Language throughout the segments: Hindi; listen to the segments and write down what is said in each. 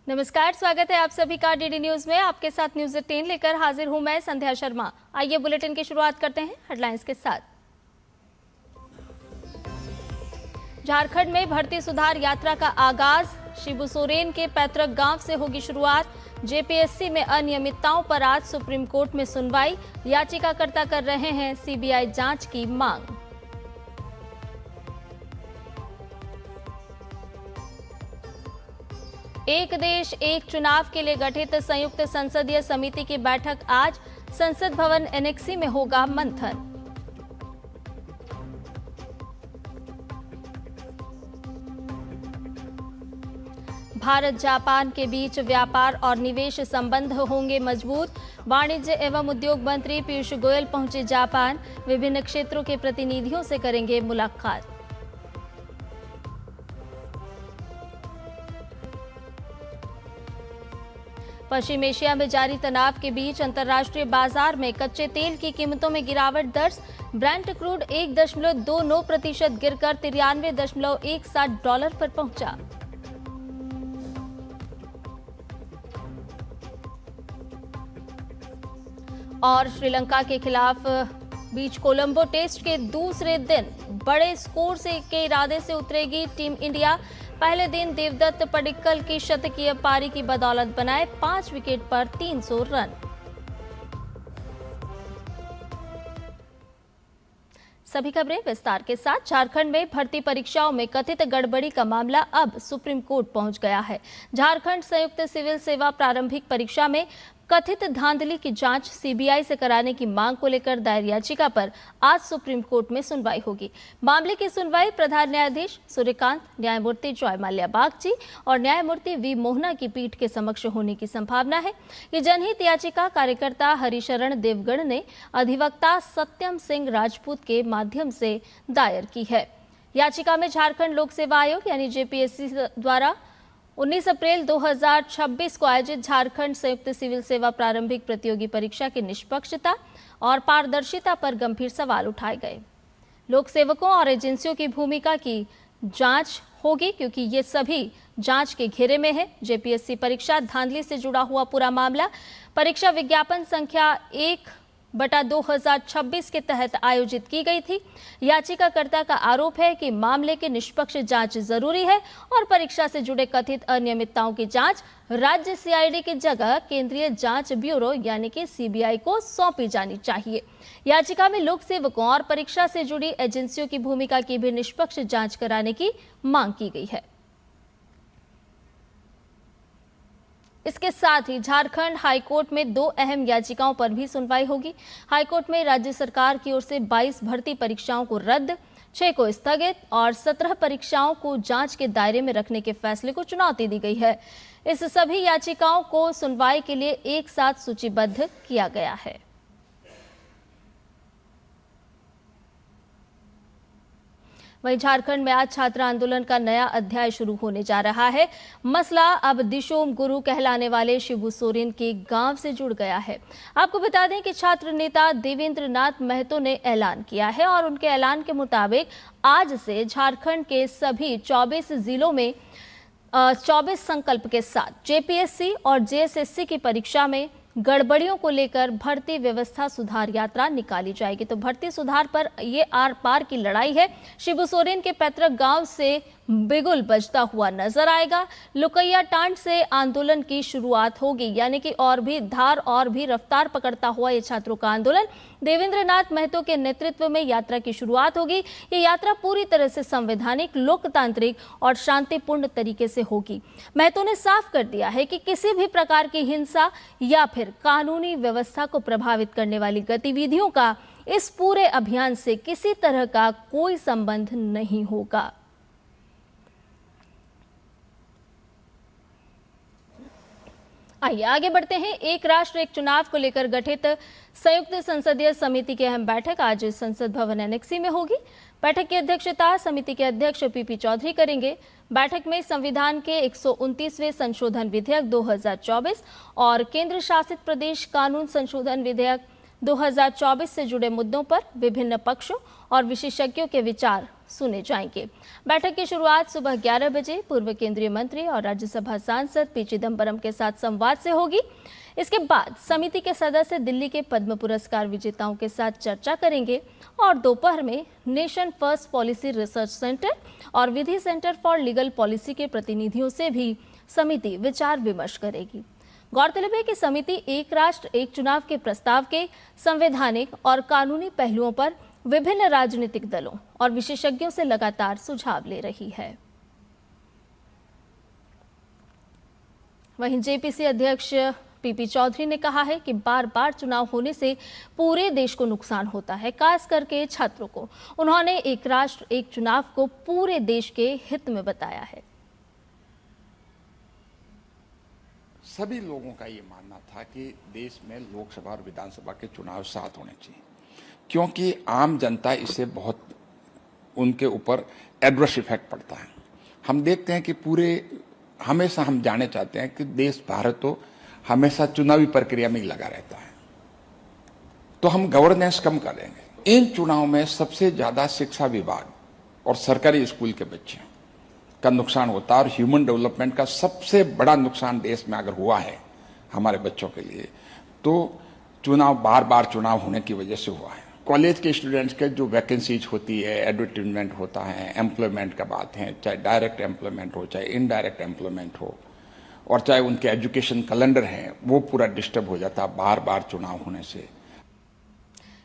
नमस्कार, स्वागत है आप सभी का डीडी न्यूज में। आपके साथ न्यूज 10 लेकर हाजिर हूं मैं संध्या शर्मा। आइए बुलेटिन की शुरुआत करते हैं हेडलाइंस के साथ। झारखंड में भर्ती सुधार यात्रा का आगाज, शिबू सोरेन के पैतृक गांव से होगी शुरुआत। जेपीएससी में अनियमितताओं पर आज सुप्रीम कोर्ट में सुनवाई, याचिकाकर्ता कर रहे हैं सीबीआई जांच की मांग। एक देश एक चुनाव के लिए गठित संयुक्त संसदीय समिति की बैठक आज, संसद भवन एनेक्सी में होगा मंथन। भारत जापान के बीच व्यापार और निवेश संबंध होंगे मजबूत। वाणिज्य एवं उद्योग मंत्री पीयूष गोयल पहुंचे जापान, विभिन्न क्षेत्रों के प्रतिनिधियों से करेंगे मुलाकात। पश्चिम एशिया में जारी तनाव के बीच अंतर्राष्ट्रीय बाजार में कच्चे तेल की कीमतों में गिरावट दर्ज। ब्रेंट क्रूड 1.29% गिरकर $93.17 पर पहुंचा। और श्रीलंका के खिलाफ बीच कोलंबो टेस्ट के दूसरे दिन बड़े स्कोर के इरादे से उतरेगी टीम इंडिया। पहले दिन देवदत्त पडिक्कल की शतकीय पारी की बदौलत बनाए 5 विकेट पर 300 रन। सभी खबरें विस्तार के साथ। झारखंड में भर्ती परीक्षाओं में कथित गड़बड़ी का मामला अब सुप्रीम कोर्ट पहुंच गया है। झारखंड संयुक्त सिविल सेवा प्रारंभिक परीक्षा में कथित धांधली की जांच सीबीआई से कराने की मांग को लेकर दायर याचिका पर आज सुप्रीम कोर्ट में सुनवाई होगी। मामले की सुनवाई प्रधान न्यायाधीश सूर्यकांत, न्यायमूर्ति जॉय माल्या बागची और न्यायमूर्ति वी मोहना की पीठ के समक्ष होने की संभावना है। ये जनहित याचिका कार्यकर्ता हरिशरण देवगढ़ ने अधिवक्ता सत्यम सिंह राजपूत के माध्यम से दायर की है। याचिका में झारखंड लोक सेवा आयोग यानी जेपीएससी द्वारा 19 अप्रैल 2026 को आयोजित झारखंड संयुक्त सिविल सेवा प्रारंभिक प्रतियोगी परीक्षा की निष्पक्षता और पारदर्शिता पर गंभीर सवाल उठाए गए। लोक सेवकों और एजेंसियों की भूमिका की जांच होगी क्योंकि ये सभी जांच के घेरे में है। जेपीएससी परीक्षा धांधली से जुड़ा हुआ पूरा मामला परीक्षा विज्ञापन संख्या 1/2026 के तहत आयोजित की गई थी। याचिकाकर्ता का आरोप है कि मामले की निष्पक्ष जांच जरूरी है और परीक्षा से जुड़े कथित अनियमितताओं की जांच राज्य सीआईडी की जगह केंद्रीय जांच ब्यूरो यानी कि सीबीआई को सौंपी जानी चाहिए। याचिका में लोक सेवकों और परीक्षा से जुड़ी एजेंसियों की भूमिका की भी निष्पक्ष जांच कराने की मांग की गई है। इसके साथ ही झारखंड हाईकोर्ट में 2 अहम याचिकाओं पर भी सुनवाई होगी। हाईकोर्ट में राज्य सरकार की ओर से 22 भर्ती परीक्षाओं को रद्द, 6 को स्थगित और 17 परीक्षाओं को जांच के दायरे में रखने के फैसले को चुनौती दी गई है। इस सभी याचिकाओं को सुनवाई के लिए एक साथ सूचीबद्ध किया गया है। वहीं झारखंड में आज छात्र आंदोलन का नया अध्याय शुरू होने जा रहा है। मसला अब दिशोम गुरु कहलाने वाले शिबू सोरेन के गांव से जुड़ गया है। आपको बता दें कि छात्र नेता देवेंद्र नाथ महतो ने ऐलान किया है और उनके ऐलान के मुताबिक आज से झारखंड के सभी 24 जिलों में 24 संकल्प के साथ जेपीएससी और जेएसएससी की परीक्षा में गड़बड़ियों को लेकर भर्ती व्यवस्था सुधार यात्रा निकाली जाएगी। तो भर्ती सुधार पर ये आर पार की लड़ाई है। शिबू सोरेन के पैतृक गांव से बिगुल बजता हुआ नजर आएगा। लुकैया टांड से आंदोलन की शुरुआत होगी, यानी कि और भी धार और भी रफ्तार पकड़ता हुआ ये छात्रों का आंदोलन देवेंद्र नाथ महतो के नेतृत्व में यात्रा की शुरुआत होगी। ये यात्रा पूरी तरह से संवैधानिक, लोकतांत्रिक और शांतिपूर्ण तरीके से होगी। महतो ने साफ कर दिया है कि किसी भी प्रकार की हिंसा या फिर कानूनी व्यवस्था को प्रभावित करने वाली गतिविधियों का इस पूरे अभियान से किसी तरह का कोई संबंध नहीं होगा। आइए आगे बढ़ते हैं। एक राष्ट्र एक चुनाव को लेकर गठित संयुक्त संसदीय समिति की अहम बैठक आज संसद भवन एनेक्सी में होगी। बैठक की अध्यक्षता समिति के अध्यक्ष पीपी चौधरी करेंगे। बैठक में संविधान के 129वें संशोधन विधेयक 2024 और केंद्र शासित प्रदेश कानून संशोधन विधेयक 2024 से जुड़े मुद्दों पर विभिन्न पक्षों और विशेषज्ञों के विचार सुने जाएंगे। बैठक की शुरुआत सुबह 11 बजे पूर्व केंद्रीय मंत्री और राज्यसभा सांसद पी चिदम्बरम के साथ संवाद से होगी। इसके बाद समिति के सदस्य दिल्ली के पद्म पुरस्कार विजेताओं के साथ चर्चा करेंगे और दोपहर में nation first policy research centre और विधि सेंटर फॉर लीगल पॉलिसी के प्रतिनिधियों से भी समिति विचार विमर्श करेगी। गौरतलब है कि समिति एक राष्ट्र एक चुनाव के प्रस्ताव के संवैधानिक और कानूनी पहलुओं पर विभिन्न राजनीतिक दलों और विशेषज्ञों से लगातार सुझाव ले रही है। वहीं जेपीसी अध्यक्ष पीपी चौधरी ने कहा है कि बार बार चुनाव होने से पूरे देश को नुकसान होता है, खास करके छात्रों को। उन्होंने एक राष्ट्र एक चुनाव को पूरे देश के हित में बताया है। सभी लोगों का ये मानना था कि देश में लोकसभा और विधानसभा के चुनाव साथ होने चाहिए, क्योंकि आम जनता इससे बहुत उनके ऊपर एडवर्स इफेक्ट पड़ता है। हम देखते हैं कि हमेशा हम जानना चाहते हैं कि देश भारत तो हमेशा चुनावी प्रक्रिया में ही लगा रहता है, तो हम गवर्नेंस कम कर देंगे। इन चुनाव में सबसे ज्यादा शिक्षा विभाग और सरकारी स्कूल के बच्चे का नुकसान होता है और ह्यूमन डेवलपमेंट का सबसे बड़ा नुकसान देश में अगर हुआ है हमारे बच्चों के लिए तो बार बार चुनाव होने की वजह से हुआ है। कॉलेज के स्टूडेंट्स के जो वैकेंसीज होती है, एडवर्टाइजमेंट होता है, एम्प्लॉयमेंट का बात है, चाहे डायरेक्ट एम्प्लॉयमेंट हो चाहे इनडायरेक्ट एम्प्लॉयमेंट हो, और चाहे उनके एजुकेशन कैलेंडर है, वो पूरा डिस्टर्ब हो जाता है बार बार चुनाव होने से।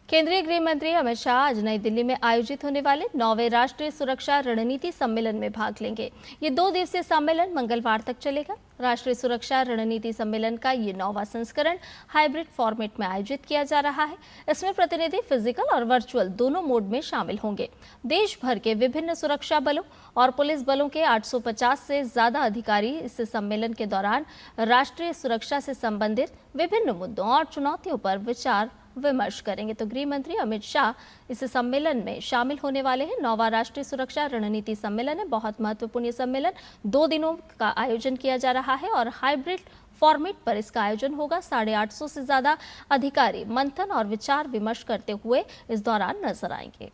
केंद्रीय गृह मंत्री अमित शाह आज नई दिल्ली में आयोजित होने वाले 9वें राष्ट्रीय सुरक्षा रणनीति सम्मेलन में भाग लेंगे। ये 2 दिवसीय सम्मेलन मंगलवार तक चलेगा। राष्ट्रीय सुरक्षा रणनीति सम्मेलन का ये 9वां संस्करण हाइब्रिड फॉर्मेट में आयोजित किया जा रहा है। इसमें प्रतिनिधि फिजिकल और वर्चुअल दोनों मोड में शामिल होंगे। देश भर के विभिन्न सुरक्षा बलों और पुलिस बलों के 850 से ज्यादा अधिकारी इस सम्मेलन के दौरान राष्ट्रीय सुरक्षा से संबंधित विभिन्न मुद्दों और चुनौतियों पर विचार विमर्श करेंगे। तो गृह मंत्री अमित शाह इस सम्मेलन में शामिल होने वाले हैं। 9वां राष्ट्रीय सुरक्षा रणनीति सम्मेलन है। बहुत महत्वपूर्ण सम्मेलन 2 दिनों का आयोजन किया जा रहा है और हाइब्रिड फॉर्मेट पर इसका आयोजन होगा। 850 से ज्यादा अधिकारी मंथन और विचार विमर्श करते हुए इस दौरान नजर आएंगे।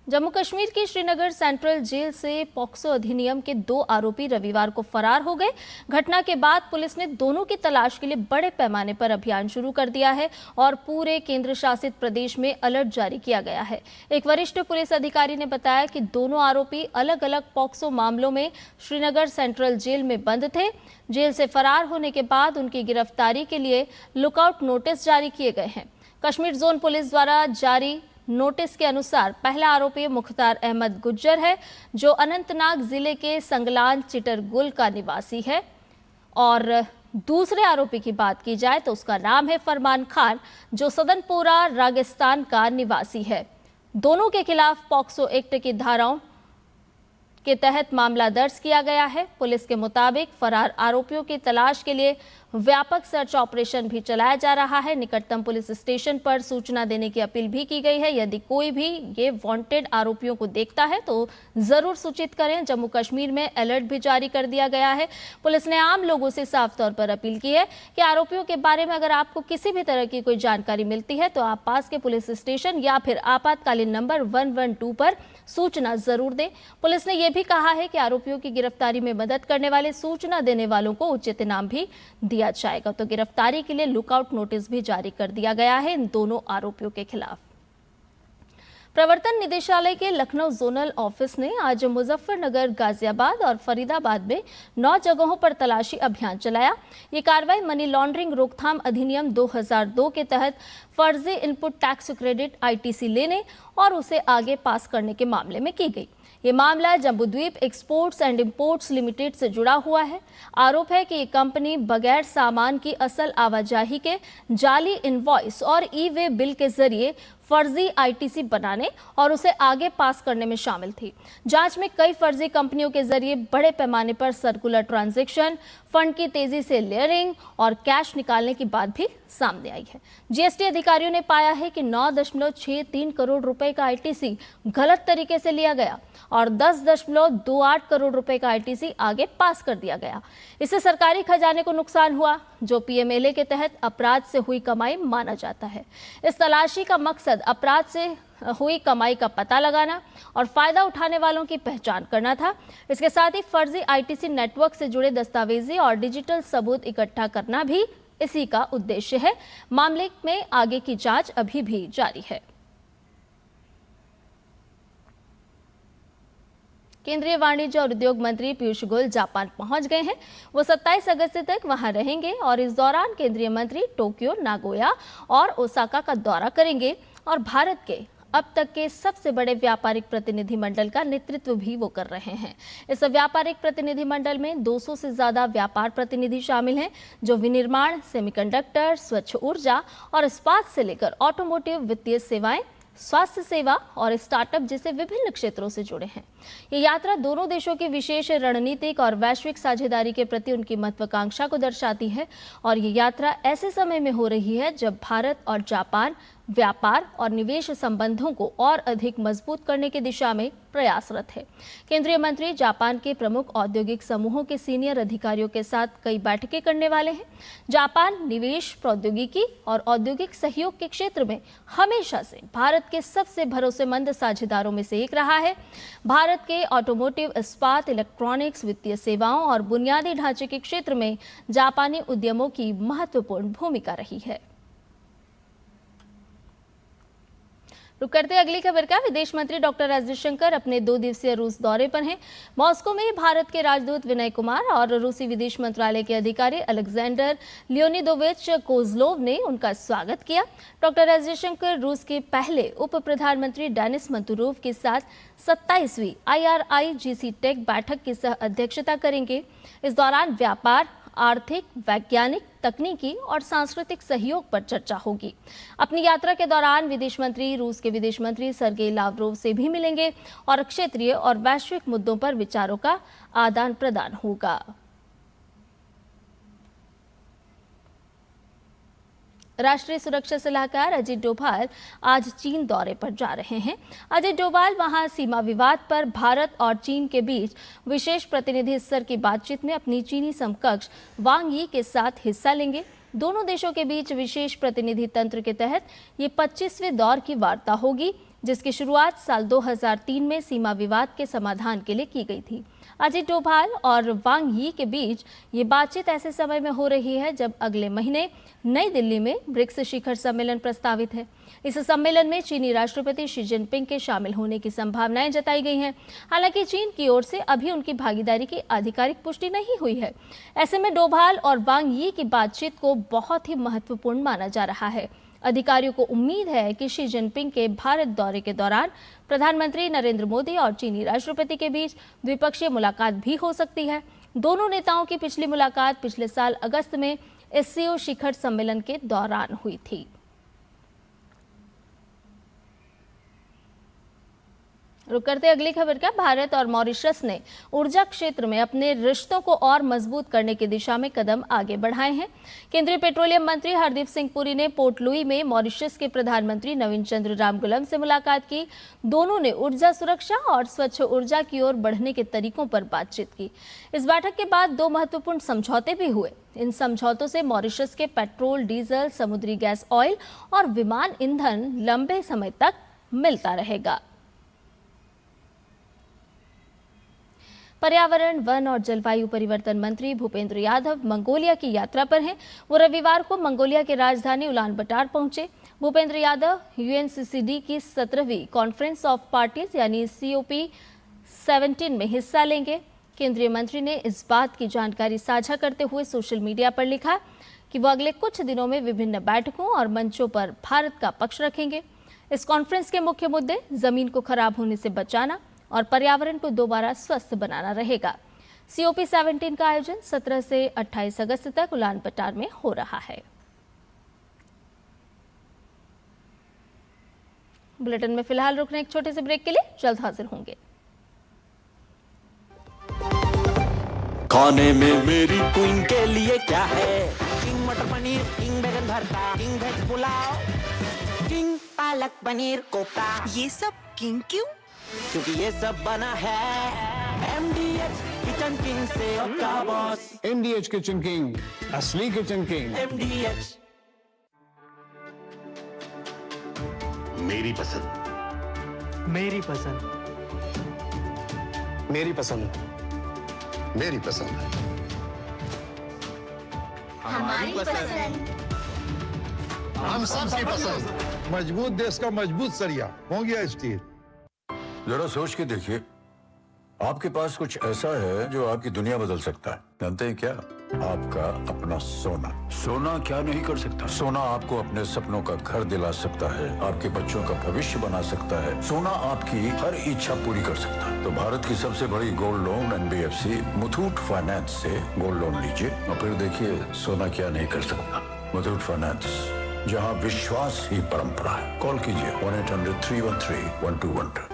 जम्मू कश्मीर की श्रीनगर सेंट्रल जेल से पॉक्सो अधिनियम के 2 आरोपी रविवार को फरार हो गए। घटना के बाद पुलिस ने दोनों की तलाश के लिए बड़े पैमाने पर अभियान शुरू कर दिया है और पूरे केंद्र शासित प्रदेश में अलर्ट जारी किया गया है। एक वरिष्ठ पुलिस अधिकारी ने बताया कि दोनों आरोपी अलग अलग पॉक्सो मामलों में श्रीनगर सेंट्रल जेल में बंद थे। जेल से फरार होने के बाद उनकी गिरफ्तारी के लिए लुकआउट नोटिस जारी किए गए हैं। कश्मीर जोन पुलिस द्वारा जारी नोटिस के अनुसार पहला आरोपी मुख्तार अहमद गुज्जर है, जो अनंतनाग जिले के संगलान चिटरगुल का निवासी है, और दूसरे आरोपी की बात की जाए तो उसका नाम है फरमान खान, जो सदनपुरा रागिस्तान का निवासी है। दोनों के खिलाफ पॉक्सो एक्ट की धाराओं के तहत मामला दर्ज किया गया है। पुलिस के मुताबिक फरार आरोपियों की तलाश के लिए व्यापक सर्च ऑपरेशन भी चलाया जा रहा है। निकटतम पुलिस स्टेशन पर सूचना देने की अपील भी की गई है। यदि कोई भी ये वांटेड आरोपियों को देखता है तो जरूर सूचित करें। जम्मू कश्मीर में अलर्ट भी जारी कर दिया गया है। पुलिस ने आम लोगों से साफ तौर पर अपील की है कि आरोपियों के बारे में अगर आपको किसी भी तरह की कोई जानकारी मिलती है तो आप पास के पुलिस स्टेशन या फिर आपातकालीन नंबर 112 पर सूचना जरूर दें। पुलिस ने यह भी कहा है कि आरोपियों की गिरफ्तारी में मदद करने वाले सूचना देने वालों को उचित इनाम भी दिया जाएगा। तो गिरफ्तारी के लिए लुकआउट नोटिस भी जारी कर दिया गया है इन दोनों आरोपियों के खिलाफ। प्रवर्तन निदेशालय के लखनऊ जोनल ऑफिस ने आज मुजफ्फरनगर, गाजियाबाद और फरीदाबाद में 9 जगहों पर तलाशी अभियान चलाया। ये कार्रवाई मनी लॉन्ड्रिंग रोकथाम अधिनियम 2002 के तहत फर्जी इनपुट टैक्स क्रेडिट ITC लेने और उसे आगे पास करने के मामले में की गई। ये मामला Jambudweep exports and imports limited से जुड़ा हुआ है। आरोप है कि ये कंपनी बगैर सामान की असल आवाजाही के जाली इनवॉइस और ई-वे बिल के जरिए फर्जी आईटीसी बनाने और उसे आगे पास करने में शामिल थी। जांच में कई फर्जी कंपनियों के जरिए बड़े पैमाने पर सर्कुलर ट्रांजैक्शन, फंड की तेजी से लेयरिंग और कैश निकालने की बात भी सामने आई है। जीएसटी अधिकारियों ने पाया है कि 9.63 करोड़ रुपए का आईटीसी गलत तरीके से लिया गया और 10.28 करोड़ रुपए का आईटीसी आगे पास कर दिया गया। इससे सरकारी खजाने को नुकसान हुआ, जो पीएमएलए के तहत अपराध से हुई कमाई माना जाता है। इस तलाशी का मकसद अपराध से हुई कमाई का पता लगाना और फायदा उठाने वालों की पहचान करना था। इसके साथ ही फर्जी आईटीसी नेटवर्क से जुड़े दस्तावेजी और डिजिटल सबूत इकट्ठा करना भी इसी का उद्देश्य है। मामले में आगे की जांच अभी भी जारी है। केंद्रीय वाणिज्य और उद्योग मंत्री पीयूष गोयल जापान पहुंच गए हैं। वो 27 अगस्त तक वहां रहेंगे और इस दौरान केंद्रीय मंत्री टोक्यो, नागोया और ओसाका का दौरा करेंगे और भारत के अब तक के सबसे बड़े व्यापारिक प्रतिनिधिमंडल का नेतृत्व भी वो कर रहे हैं। इस व्यापारिक प्रतिनिधिमंडल में 200 से ज्यादा व्यापार प्रतिनिधि शामिल हैं, जो विनिर्माण, सेमीकंडक्टर, स्वच्छ ऊर्जा और इस्पात से लेकर ऑटोमोटिव, वित्तीय सेवाएं, स्वास्थ्य सेवा और स्टार्टअप जैसे विभिन्न क्षेत्रों से जुड़े हैं। ये यात्रा दोनों देशों की विशेष रणनीतिक और वैश्विक साझेदारी के प्रति उनकी महत्वाकांक्षा को दर्शाती है और ये यात्रा ऐसे समय में हो रही है जब भारत और जापान व्यापार और निवेश संबंधों को और अधिक मजबूत करने की दिशा में प्रयासरत है। केंद्रीय मंत्री जापान के प्रमुख औद्योगिक समूहों के सीनियर अधिकारियों के साथ कई बैठकें करने वाले हैं। जापान निवेश, प्रौद्योगिकी और औद्योगिक सहयोग के क्षेत्र में हमेशा से भारत के सबसे भरोसेमंद साझेदारों में से एक रहा है। भारत के ऑटोमोटिव, इस्पात, इलेक्ट्रॉनिक्स, वित्तीय सेवाओं और बुनियादी ढांचे के क्षेत्र में जापानी उद्यमों की महत्वपूर्ण भूमिका रही है। रुक करते अगली खबर का। विदेश मंत्री डॉक्टर एस जयशंकर अपने 2 दिवसीय रूस दौरे पर हैं। मॉस्को में भारत के राजदूत विनय कुमार और रूसी विदेश मंत्रालय के अधिकारी अलेक्जेंडर लियोनिदोविच कोजलोव ने उनका स्वागत किया। डॉक्टर एस जयशंकर रूस के पहले उप प्रधानमंत्री डेनिस मंतुरोव के साथ 27वीं IRIGC टेक बैठक की सह अध्यक्षता करेंगे। इस दौरान व्यापार, आर्थिक, वैज्ञानिक, तकनीकी और सांस्कृतिक सहयोग पर चर्चा होगी। अपनी यात्रा के दौरान विदेश मंत्री रूस के विदेश मंत्री सर्गेई लावरोव से भी मिलेंगे और क्षेत्रीय और वैश्विक मुद्दों पर विचारों का आदान प्रदान होगा। राष्ट्रीय सुरक्षा सलाहकार अजीत डोभाल आज चीन दौरे पर जा रहे हैं। अजीत डोभाल वहां सीमा विवाद पर भारत और चीन के बीच विशेष प्रतिनिधि स्तर की बातचीत में अपनी चीनी समकक्ष वांग यी के साथ हिस्सा लेंगे। दोनों देशों के बीच विशेष प्रतिनिधि तंत्र के तहत ये 25वें दौर की वार्ता होगी, जिसकी शुरुआत साल 2003 में सीमा विवाद के समाधान के लिए की गई थी। अजीत डोभाल और वांग यी के बीच ये बातचीत ऐसे समय में हो रही है जब अगले महीने नई दिल्ली में ब्रिक्स शिखर सम्मेलन प्रस्तावित है। इस सम्मेलन में चीनी राष्ट्रपति शी जिनपिंग के शामिल होने की संभावनाएं जताई गई हैं। हालांकि चीन की ओर से अभी उनकी भागीदारी की आधिकारिक पुष्टि नहीं हुई है। ऐसे में डोभाल और वांग यी की बातचीत को बहुत ही महत्वपूर्ण माना जा रहा है। अधिकारियों को उम्मीद है कि शी जिनपिंग के भारत दौरे के दौरान प्रधानमंत्री नरेंद्र मोदी और चीनी राष्ट्रपति के बीच द्विपक्षीय मुलाकात भी हो सकती है। दोनों नेताओं की पिछली मुलाकात पिछले साल अगस्त में SCO शिखर सम्मेलन के दौरान हुई थी। रुक करते अगली खबर का। भारत और मॉरिशस ने ऊर्जा क्षेत्र में अपने रिश्तों को और मजबूत करने की दिशा में कदम आगे बढ़ाए हैं। केंद्रीय पेट्रोलियम मंत्री हरदीप सिंह पुरी ने पोर्ट लुई में मॉरिशस के प्रधानमंत्री नवीन चंद्र रामगुलम से मुलाकात की। दोनों ने ऊर्जा सुरक्षा और स्वच्छ ऊर्जा की ओर बढ़ने के तरीकों पर बातचीत की। इस बैठक के बाद 2 महत्वपूर्ण समझौते भी हुए। इन समझौतों से मॉरिशस के पेट्रोल, डीजल, समुद्री गैस, ऑयल और विमान ईंधन लंबे समय तक मिलता रहेगा। पर्यावरण, वन और जलवायु परिवर्तन मंत्री भूपेंद्र यादव मंगोलिया की यात्रा पर हैं। वो रविवार को मंगोलिया की राजधानी उलानबटार पहुंचे। भूपेंद्र यादव UNCCD की 17वीं कॉन्फ्रेंस ऑफ पार्टीज यानी COP17 में हिस्सा लेंगे। केंद्रीय मंत्री ने इस बात की जानकारी साझा करते हुए सोशल मीडिया पर लिखा कि वो अगले कुछ दिनों में विभिन्न बैठकों और मंचों पर भारत का पक्ष रखेंगे। इस कॉन्फ्रेंस के मुख्य मुद्दे जमीन को खराब होने से बचाना और पर्यावरण को दोबारा स्वस्थ बनाना रहेगा। COP17 का आयोजन 17 से 28 अगस्त तक उलानबटार में हो रहा है। बुलेटिन में फिलहाल रुकने एक छोटे से ब्रेक के लिए, जल्द हाजिर होंगे। खाने में मेरी क्वीन के लिए क्या है? किंग मटर पनीर, किंग बैगन भरता, king veg pulao, king palak paneer kofta. ये सब किंग क्यों? क्योंकि ये सब बना है MDH किचन किंग से आपका बॉस। MDH किचन किंग, असली किचन किंग। MDH मेरी पसंद, मेरी पसंद, मेरी पसंद, मेरी पसंद, हमारी पसंद, हम सबकी पसंद। मजबूत देश का मजबूत सरिया हो गया स्टील। जरा सोच के देखिए, आपके पास कुछ ऐसा है जो आपकी दुनिया बदल सकता है। जानते हैं क्या? आपका अपना सोना। सोना क्या नहीं कर सकता? सोना आपको अपने सपनों का घर दिला सकता है, आपके बच्चों का भविष्य बना सकता है। सोना आपकी हर इच्छा पूरी कर सकता है। तो भारत की सबसे बड़ी gold loan NBFC Muthoot finance से गोल्ड लोन लीजिए और फिर देखिए सोना क्या नहीं कर सकता। मुथूट फाइनेंस, जहां विश्वास ही परंपरा है। कॉल कीजिए 1-800-313-1212।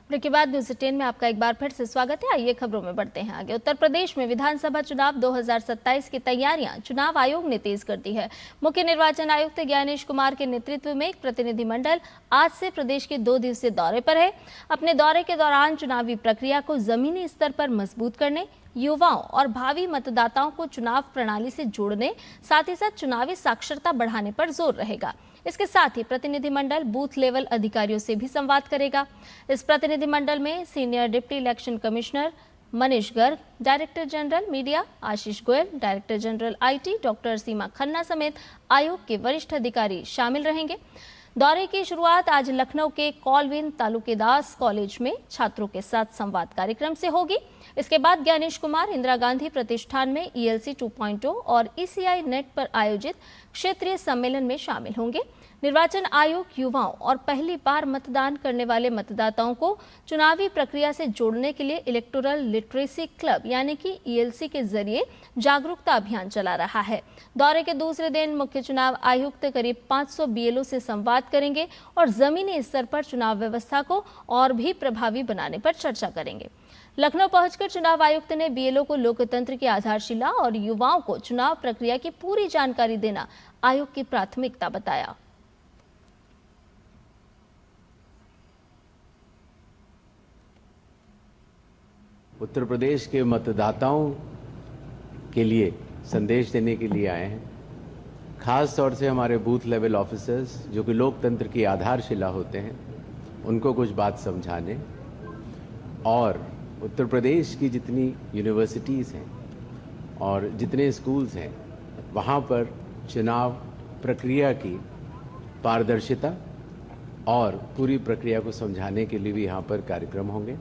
ब्रेक के बाद न्यूज़ 10 में आपका एक बार फिर से स्वागत है। आइए खबरों में बढ़ते हैं आगे। उत्तर प्रदेश में विधानसभा चुनाव 2027 की तैयारियां चुनाव आयोग ने तेज कर दी है। मुख्य निर्वाचन आयुक्त ज्ञानेश कुमार के नेतृत्व में एक प्रतिनिधिमंडल आज से प्रदेश के 2 दिवसीय दौरे पर है। अपने दौरे के दौरान चुनावी प्रक्रिया को जमीनी स्तर पर मजबूत करने, युवाओं और भावी मतदाताओं को चुनाव प्रणाली से जोड़ने, साथ ही साथ चुनावी साक्षरता बढ़ाने पर जोर रहेगा। इसके साथ ही प्रतिनिधिमंडल बूथ लेवल अधिकारियों से भी संवाद करेगा। इस प्रतिनिधिमंडल में senior deputy election commissioner Manish Garg, director general media Ashish Goyal, director general IT doctor Seema Khanna समेत आयोग के वरिष्ठ अधिकारी शामिल रहेंगे। दौरे की शुरुआत आज लखनऊ के कॉलविन तालुकेदास कॉलेज में छात्रों के साथ संवाद कार्यक्रम से होगी। इसके बाद ज्ञानेश कुमार इंदिरा गांधी प्रतिष्ठान में ELC 2.0 और ECI नेट पर आयोजित क्षेत्रीय सम्मेलन में शामिल होंगे। निर्वाचन आयोग युवाओं और पहली बार मतदान करने वाले मतदाताओं को चुनावी प्रक्रिया से जोड़ने के लिए इलेक्टोरल लिटरेसी क्लब यानी कि ELC के जरिए जागरूकता अभियान चला रहा है। दौरे के दूसरे दिन मुख्य चुनाव आयुक्त करीब 500 BLO से संवाद करेंगे और जमीनी स्तर पर चुनाव व्यवस्था को और भी प्रभावी बनाने पर चर्चा करेंगे। लखनऊ पहुंचकर चुनाव आयुक्त ने BLO को लोकतंत्र की आधारशिला और युवाओं को चुनाव प्रक्रिया की पूरी जानकारी देना आयोग की प्राथमिकता बताया। उत्तर प्रदेश के मतदाताओं के लिए संदेश देने के लिए आए हैं। खास तौर से हमारे बूथ लेवल ऑफिसर्स जो कि लोकतंत्र की आधारशिला होते हैं, उनको कुछ बात समझाने और उत्तर प्रदेश की जितनी यूनिवर्सिटीज़ हैं और जितने स्कूल्स हैं वहाँ पर चुनाव प्रक्रिया की पारदर्शिता और पूरी प्रक्रिया को समझाने के लिए भी यहाँ पर कार्यक्रम होंगे।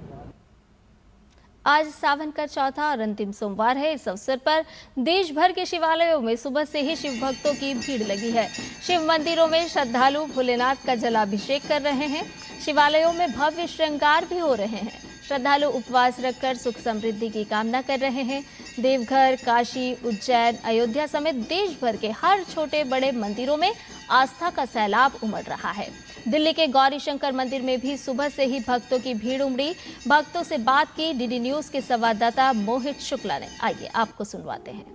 आज सावन का चौथा और अंतिम सोमवार है। इस अवसर पर देश भर के शिवालयों में सुबह से ही शिव भक्तों की भीड़ लगी है। शिव मंदिरों में श्रद्धालु भोलेनाथ का जलाभिषेक कर रहे हैं। शिवालयों में भव्य श्रृंगार भी हो रहे हैं। श्रद्धालु उपवास रखकर सुख समृद्धि की कामना कर रहे हैं। देवघर, काशी, उज्जैन, अयोध्या समेत देश भर के हर छोटे बड़े मंदिरों में आस्था का सैलाब उमड़ रहा है। दिल्ली के गौरी शंकर मंदिर में भी सुबह से ही भक्तों की भीड़ उमड़ी। भक्तों से बात की DD न्यूज के संवाददाता मोहित शुक्ला ने। आइए आपको सुनवाते हैं।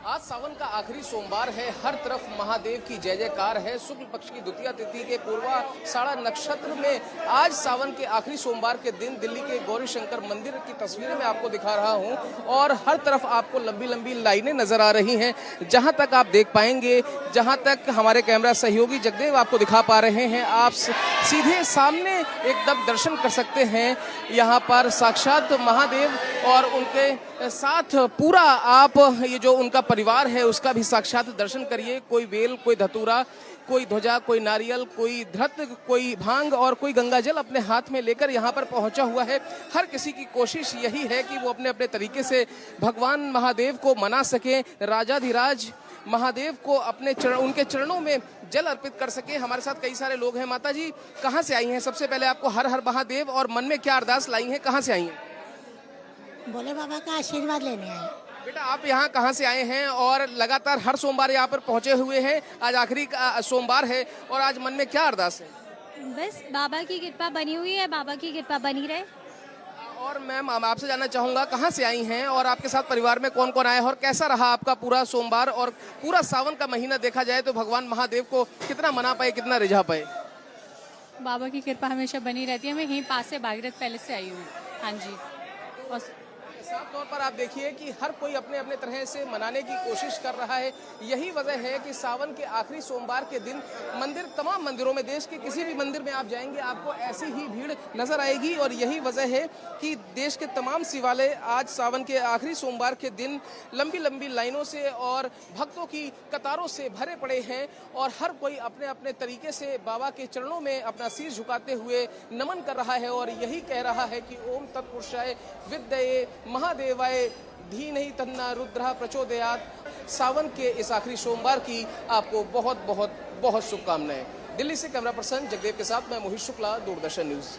आज सावन का आखिरी सोमवार है। हर तरफ महादेव की जय जयकार है। शुक्ल पक्ष की द्वितीया तिथि के पूर्वाषाढ़ा नक्षत्र में आज सावन के आखिरी सोमवार के दिन दिल्ली के गौरी शंकर मंदिर की तस्वीरें मैं आपको दिखा रहा हूं और हर तरफ आपको लंबी लंबी लाइनें नजर आ रही हैं। जहां तक आप देख पाएंगे, जहां तक हमारे कैमरा सहयोगी जगदेव आपको दिखा पा रहे हैं, आप सीधे सामने एकदम दर्शन कर सकते हैं। यहाँ पर साक्षात महादेव और उनके साथ पूरा आप ये जो उनका परिवार है उसका भी साक्षात दर्शन करिए। कोई बेल, कोई धतूरा, कोई ध्वजा, कोई नारियल, कोई धृत, कोई भांग और कोई गंगाजल अपने हाथ में लेकर यहाँ पर पहुंचा हुआ है। हर किसी की कोशिश यही है कि वो अपने अपने तरीके से भगवान महादेव को मना सकें, राजाधिराज महादेव को अपने उनके चरणों में जल अर्पित कर सके। हमारे साथ कई सारे लोग हैं। माता जी कहाँ से आई हैं? सबसे पहले आपको हर हर महादेव, और मन में क्या अरदास लाई हैं? कहाँ से आई हैं? भोले बाबा का आशीर्वाद लेने आए। बेटा आप यहाँ कहाँ से आए हैं और लगातार हर सोमवार यहाँ पर पहुँचे हुए हैं, आज आखिरी सोमवार है, और आज मन में क्या अरदास है? बस बाबा की कृपा बनी हुई है, बाबा की कृपा बनी रहे। और मैम आपसे जानना चाहूँगा कहाँ से आई हैं और आपके साथ परिवार में कौन कौन आए हैं और कैसा रहा आपका पूरा सोमवार और पूरा सावन का महीना? देखा जाए तो भगवान महादेव को कितना मना पाए, कितना रिझा पाए? बाबा की कृपा हमेशा बनी रहती है। मैं यहीं पास से भागीरथ पैलेस से आई हूँ। हाँ जी। और साफ तौर पर आप देखिए कि हर कोई अपने अपने तरह से मनाने की कोशिश कर रहा है। यही वजह है कि सावन के आखिरी सोमवार के दिन मंदिर, तमाम मंदिरों में, देश के किसी भी मंदिर में आप जाएंगे आपको ऐसी ही भीड़ नजर आएगी। और यही वजह है कि देश के तमाम शिवालय आज सावन के आखिरी सोमवार के दिन लंबी लंबी लाइनों से और भक्तों की कतारों से भरे पड़े हैं और हर कोई अपने अपने तरीके से बाबा के चरणों में अपना सिर झुकाते हुए नमन कर रहा है और यही कह रहा है कि ओम तत्पुरुषाय विद्महे महादेवाय धीमहि तन्नो रुद्रः प्रचोदयात्। सावन के इस आखिरी सोमवार की आपको बहुत बहुत बहुत शुभकामनाएं। दिल्ली से कैमरा पर्सन जगदेव के साथ मैं मोहित शुक्ला, दूरदर्शन न्यूज।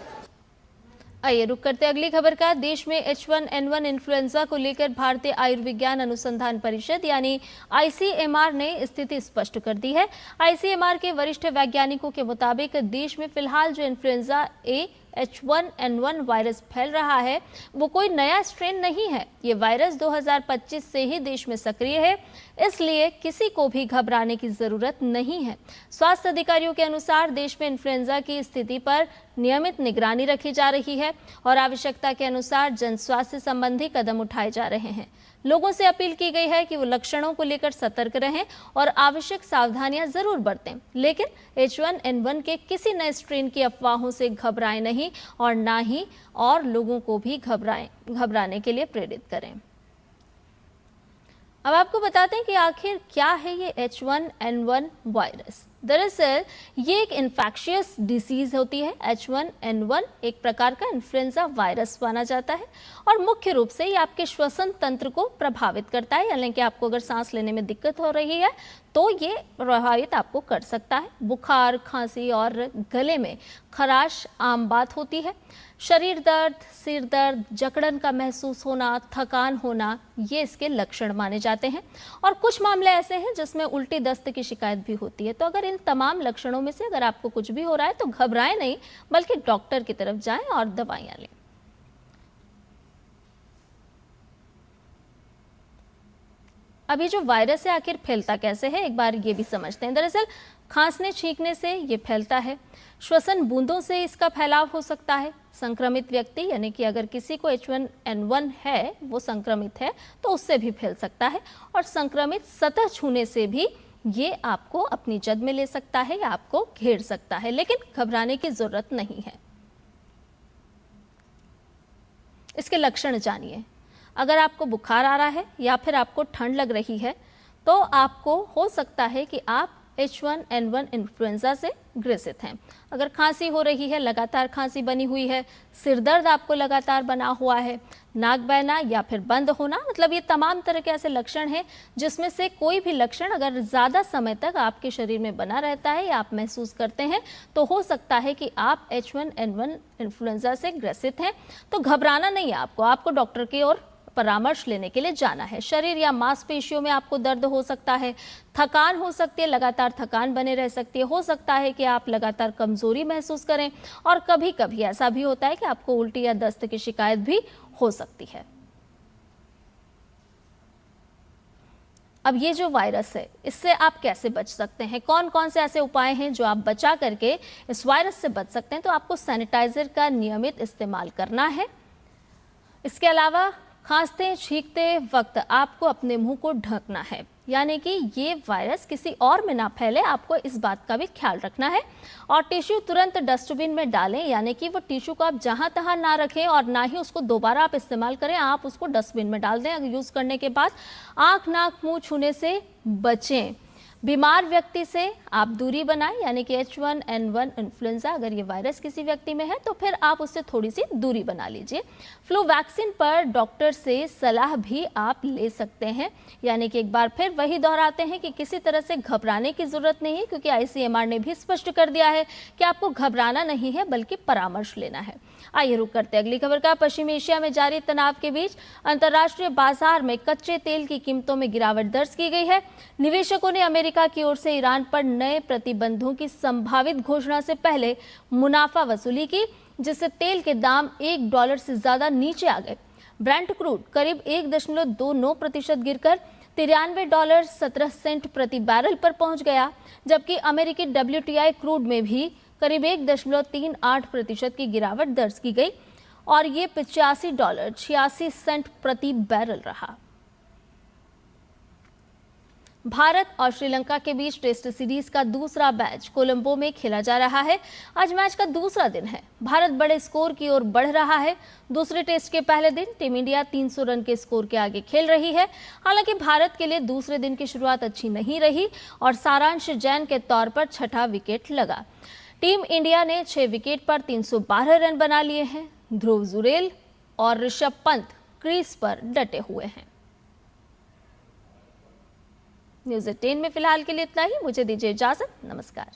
आइए रुक करते अगली खबर का। देश में H1N1 इन्फ्लुएंजा को लेकर भारतीय आयुर्विज्ञान अनुसंधान परिषद यानी ICMR ने स्थिति स्पष्ट कर दी है। ICMR के वरिष्ठ वैज्ञानिकों के मुताबिक देश में फिलहाल जो इन्फ्लुएंजा A H1N1 वायरस फैल रहा है वो कोई नया स्ट्रेन नहीं है। ये वायरस 2025 से ही देश में सक्रिय है, इसलिए किसी को भी घबराने की जरूरत नहीं है। स्वास्थ्य अधिकारियों के अनुसार देश में इन्फ्लुएंजा की स्थिति पर नियमित निगरानी रखी जा रही है और आवश्यकता के अनुसार जन स्वास्थ्य संबंधी कदम उठाए जा रहे हैं। लोगों से अपील की गई है कि वो लक्षणों को लेकर सतर्क रहें और आवश्यक सावधानियां जरूर बरतें, लेकिन H1N1 के किसी नए स्ट्रेन की अफवाहों से घबराएं नहीं और ना ही और लोगों को भी घबराने के लिए प्रेरित करें। अब आपको बताते हैं कि आखिर क्या है ये H1N1 वायरस। दरअसल ये एक इन्फेक्शियस डिसीज होती है। H1N1 एक प्रकार का इन्फ्लुएंजा वायरस माना जाता है और मुख्य रूप से ये आपके श्वसन तंत्र को प्रभावित करता है, यानी कि आपको अगर सांस लेने में दिक्कत हो रही है तो ये प्रभावित आपको कर सकता है। बुखार, खांसी और गले में खराश आम बात होती है। शरीर दर्द, सिर दर्द, जकड़न का महसूस होना, थकान होना, ये इसके लक्षण माने जाते हैं और कुछ मामले ऐसे हैं जिसमें उल्टी दस्त की शिकायत भी होती है। तो अगर इन तमाम लक्षणों में से अगर आपको कुछ भी हो रहा है तो घबराएं नहीं, बल्कि डॉक्टर की तरफ जाएं और दवाइयां लें। अभी जो वायरस है आखिर फैलता कैसे है, एक बार ये भी समझते हैं। दरअसल खांसने छींकने से ये फैलता है। श्वसन बूंदों से इसका फैलाव हो सकता है। संक्रमित व्यक्ति यानी कि अगर किसी को H1N1 है, वो संक्रमित है, तो उससे भी फैल सकता है और संक्रमित सतह छूने से भी ये आपको अपनी जद में ले सकता है या आपको घेर सकता है, लेकिन घबराने की जरूरत नहीं है। इसके लक्षण जानिए। अगर आपको बुखार आ रहा है या फिर आपको ठंड लग रही है तो आपको हो सकता है कि आप H1N1 इन्फ्लुएंजा से ग्रसित हैं। अगर खांसी हो रही है, लगातार खांसी बनी हुई है, सिर दर्द आपको लगातार बना हुआ है, नाक बहना या फिर बंद होना, मतलब ये तमाम तरह के ऐसे लक्षण हैं जिसमें से कोई भी लक्षण अगर ज़्यादा समय तक आपके शरीर में बना रहता है या आप महसूस करते हैं तो हो सकता है कि आप H1N1 इन्फ्लुएंजा से ग्रसित हैं। तो घबराना नहीं है आपको डॉक्टर की ओर परामर्श लेने के लिए जाना है। शरीर या मांसपेशियों में आपको दर्द हो सकता है, थकान हो सकती है, लगातार थकान बने रह सकती है, हो सकता है कि आप लगातार कमजोरी महसूस करें और कभी कभी ऐसा भी होता है कि आपको उल्टी या दस्त की शिकायत भी हो सकती है। अब ये जो वायरस है इससे आप कैसे बच सकते हैं, कौन कौन से ऐसे उपाय हैं जो आप बचा करके इस वायरस से बच सकते हैं? तो आपको सैनिटाइजर का नियमित इस्तेमाल करना है। इसके अलावा खांसते छींकते वक्त आपको अपने मुंह को ढकना है, यानी कि ये वायरस किसी और में ना फैले, आपको इस बात का भी ख्याल रखना है। और टिश्यू तुरंत डस्टबिन में डालें, यानी कि वो टिश्यू को आप जहां तहां ना रखें और ना ही उसको दोबारा आप इस्तेमाल करें, आप उसको डस्टबिन में डाल दें यूज़ करने के बाद। आँख, नाक, मुंह छूने से बचें। बीमार व्यक्ति से आप दूरी बनाएं, यानी कि H1N1 इन्फ्लुएंजा अगर ये वायरस किसी व्यक्ति में है तो फिर आप उससे थोड़ी सी दूरी बना लीजिए। फ्लू वैक्सीन पर डॉक्टर से सलाह भी आप ले सकते हैं, यानी कि एक बार फिर वही दोहराते हैं कि किसी तरह से घबराने की जरूरत नहीं है, क्योंकि ICMR ने भी स्पष्ट कर दिया है कि आपको घबराना नहीं है बल्कि परामर्श लेना है। आइए रुक करते अगली खबर का। पश्चिमी एशिया में जारी तनाव के बीच अंतर्राष्ट्रीय बाजार में कच्चे तेल की कीमतों में गिरावट दर्ज की गई है। निवेशकों ने अमेरिका की ओर से ईरान पर नए प्रतिबंधों की संभावित घोषणा से पहले मुनाफा वसूली की, जिससे तेल के दाम $1 से ज्यादा नीचे आ गए। ब्रेंट क्रूड करीब 1.29% गिरकर $93.17 प्रति बैरल पर पहुंच गया, जबकि अमेरिकी WTI क्रूड में भी करीब 1.38% की गिरावट दर्ज की गई और ये $85.86 प्रति बैरल रहा। भारत और श्रीलंका के बीच टेस्ट सीरीज का दूसरा मैच कोलंबो में खेला जा रहा है। आज मैच का दूसरा दिन है। भारत बड़े स्कोर की ओर बढ़ रहा है। दूसरे टेस्ट के पहले दिन टीम इंडिया 300 रन के स्कोर के आगे खेल रही है। हालांकि भारत के लिए दूसरे दिन की शुरुआत अच्छी नहीं रही और सारांश जैन के तौर पर छठा विकेट लगा। टीम इंडिया ने 6 विकेट पर 312 रन बना लिए हैं। ध्रुव जुरेल और ऋषभ पंत क्रीज पर डटे हुए हैं। न्यूज़ 18 में फिलहाल के लिए इतना ही। मुझे दीजिए इजाजत। नमस्कार।